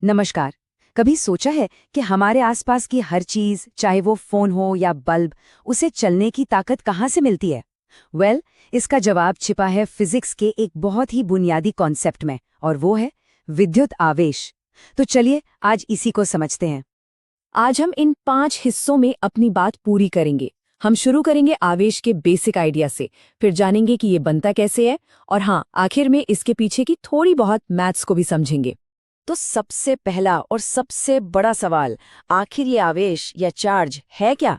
नमस्कार। कभी सोचा है कि हमारे आसपास की हर चीज, चाहे वो फोन हो या बल्ब, उसे चलने की ताकत कहाँ से मिलती है? इसका जवाब छिपा है फिजिक्स के एक बहुत ही बुनियादी कॉन्सेप्ट में, और वो है विद्युत आवेश। तो चलिए आज इसी को समझते हैं। आज हम इन 5 हिस्सों में अपनी बात पूरी करेंगे। हम शुरू करेंगे आवेश के बेसिक आइडिया से, फिर जानेंगे कि ये बनता कैसे है, और हाँ, आखिर में इसके पीछे की थोड़ी बहुत मैथ्स को भी समझेंगे। तो सबसे पहला और सबसे बड़ा सवाल, आखिर ये आवेश या चार्ज है क्या?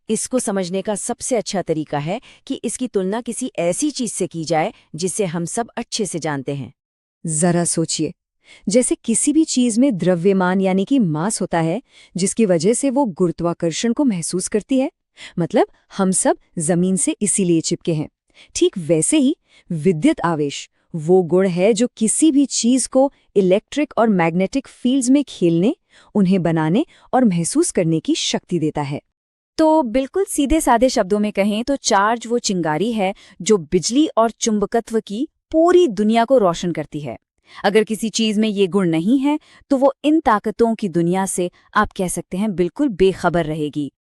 इसको समझने का सबसे अच्छा तरीका है कि इसकी तुलना किसी ऐसी चीज से की जाए जिसे हम सब अच्छे से जानते हैं। जरा सोचिए, जैसे किसी भी चीज में द्रव्यमान यानी कि मास होता है, जिसकी वजह से वो गुरुत्वाकर्षण को महसूस करती है। मतलब हम सब जमीन से इसीलिए चिपके हैं। ठीक वैसे ही विद्युत आवेश वो गुण है जो किसी भी चीज को इलेक्ट्रिक और मैग्नेटिक फील्ड्स में खेलने, उन्हें बनाने और महसूस करने की शक्ति देता है। तो बिल्कुल सीधे साधे शब्दों में कहें तो चार्ज वो चिंगारी है जो बिजली और चुंबकत्व की पूरी दुनिया को रोशन करती है। अगर किसी चीज में ये गुण नहीं है तो वो इन ताकतों की दुनिया से, आप कह सकते हैं, बिल्कुल बेखबर रहेगी।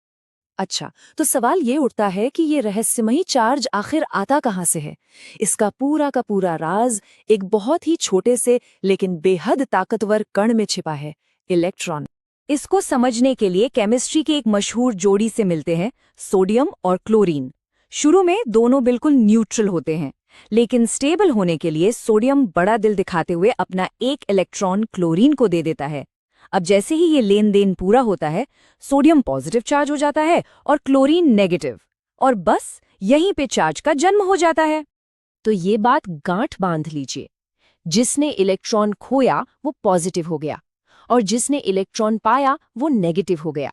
अच्छा, तो सवाल ये उठता है कि ये रहस्यमयी चार्ज आखिर आता कहाँ से है? इसका पूरा का पूरा राज एक बहुत ही छोटे से लेकिन बेहद ताकतवर कण में छिपा है, इलेक्ट्रॉन। इसको समझने के लिए केमिस्ट्री की एक मशहूर जोड़ी से मिलते हैं, सोडियम और क्लोरीन। शुरू में दोनों बिल्कुल न्यूट्रल होते हैं, लेकिन स्टेबल होने के लिए सोडियम बड़ा दिल दिखाते हुए अपना एक इलेक्ट्रॉन क्लोरीन को दे देता है। अब जैसे ही ये लेन देन पूरा होता है, सोडियम पॉजिटिव चार्ज हो जाता है और क्लोरीन नेगेटिव, और बस यहीं पे चार्ज का जन्म हो जाता है। तो ये बात गांठ बांध लीजिए, जिसने इलेक्ट्रॉन खोया वो पॉजिटिव हो गया, और जिसने इलेक्ट्रॉन पाया वो नेगेटिव हो गया।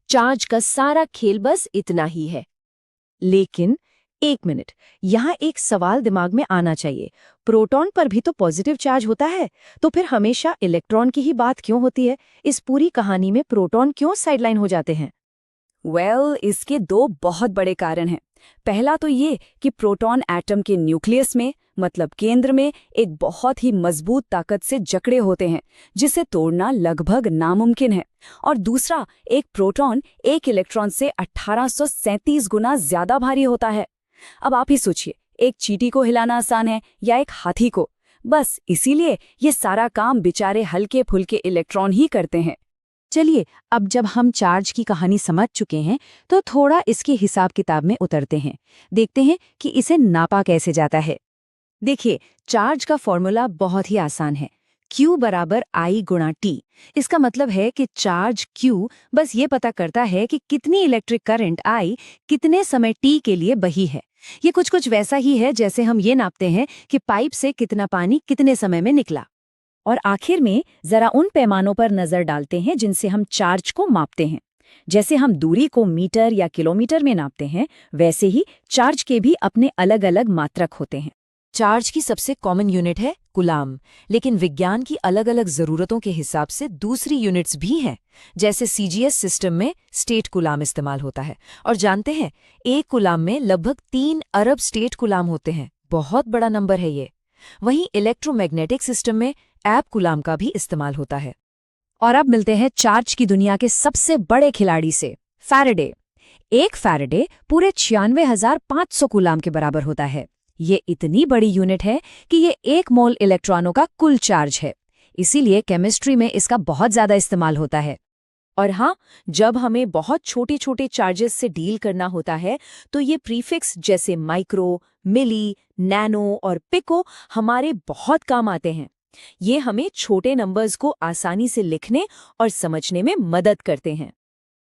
चार्ज का सारा खेल बस इतना ही है। लेकिन एक मिनट, यहाँ एक सवाल दिमाग में आना चाहिए। प्रोटॉन पर भी तो पॉजिटिव चार्ज होता है, तो फिर हमेशा इलेक्ट्रॉन की ही बात क्यों होती है? इस पूरी कहानी में प्रोटॉन क्यों साइडलाइन हो जाते हैं? इसके दो बहुत बड़े कारण हैं। पहला तो ये कि प्रोटॉन एटम के न्यूक्लियस में, मतलब केंद्र में, एक बहुत ही मजबूत ताकत से जकड़े होते हैं, जिसे तोड़ना लगभग नामुमकिन है। और दूसरा, एक प्रोटॉन एक इलेक्ट्रॉन से 1837 गुना ज्यादा भारी होता है। अब आप ही सोचिए, एक चींटी को हिलाना आसान है या एक हाथी को? बस इसीलिए ये सारा काम बेचारे हल्के फुल्के इलेक्ट्रॉन ही करते हैं। चलिए, अब जब हम चार्ज की कहानी समझ चुके हैं तो थोड़ा इसके हिसाब किताब में उतरते हैं। देखते हैं कि इसे नापा कैसे जाता है। देखिए, चार्ज का फॉर्मूला बहुत ही आसान है। Q बराबर I गुणा T। इसका मतलब है कि चार्ज Q बस ये पता करता है कि कितनी इलेक्ट्रिक करंट I कितने समय T के लिए बही है। ये कुछ वैसा ही है जैसे हम ये नापते हैं कि पाइप से कितना पानी कितने समय में निकला। और आखिर में जरा उन पैमानों पर नजर डालते हैं जिनसे हम चार्ज को मापते हैं। जैसे हम दूरी को मीटर या किलोमीटर में नापते हैं, वैसे ही चार्ज के भी अपने अलग अलग मात्रक होते हैं। चार्ज की सबसे कॉमन यूनिट है कूलाम, लेकिन विज्ञान की अलग अलग जरूरतों के हिसाब से दूसरी यूनिट्स भी हैं। जैसे सीजीएस सिस्टम में स्टेट कूलाम इस्तेमाल होता है, और जानते हैं, एक कूलाम में लगभग 3 अरब स्टेट कूलाम होते हैं। बहुत बड़ा नंबर है ये। वहीं इलेक्ट्रोमैग्नेटिक सिस्टम में ऐप कूलाम का भी इस्तेमाल होता है। और अब मिलते हैं चार्ज की दुनिया के सबसे बड़े खिलाड़ी से, फैराडे। एक फैराडे पूरे 96,500 कूलाम के बराबर होता है। ये इतनी बड़ी यूनिट है कि ये 1 मोल इलेक्ट्रॉनों का कुल चार्ज है। इसीलिए केमिस्ट्री में इसका बहुत ज्यादा इस्तेमाल होता है। और हाँ, जब हमें बहुत छोटे छोटे चार्जेस से डील करना होता है तो ये प्रीफिक्स जैसे माइक्रो, मिली, नैनो और पिको हमारे बहुत काम आते हैं। ये हमें छोटे नंबर्स को आसानी से लिखने और समझने में मदद करते हैं।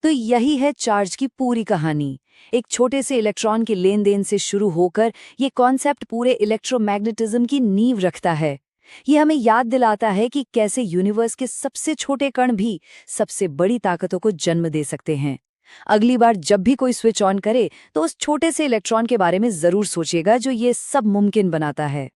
तो यही है चार्ज की पूरी कहानी। एक छोटे से इलेक्ट्रॉन के लेन देन से शुरू होकर ये कॉन्सेप्ट पूरे इलेक्ट्रोमैग्नेटिज्म की नींव रखता है। ये हमें याद दिलाता है कि कैसे यूनिवर्स के सबसे छोटे कण भी सबसे बड़ी ताकतों को जन्म दे सकते हैं। अगली बार जब भी कोई स्विच ऑन करे तो उस छोटे से इलेक्ट्रॉन के बारे में जरूर सोचिएगा जो ये सब मुमकिन बनाता है।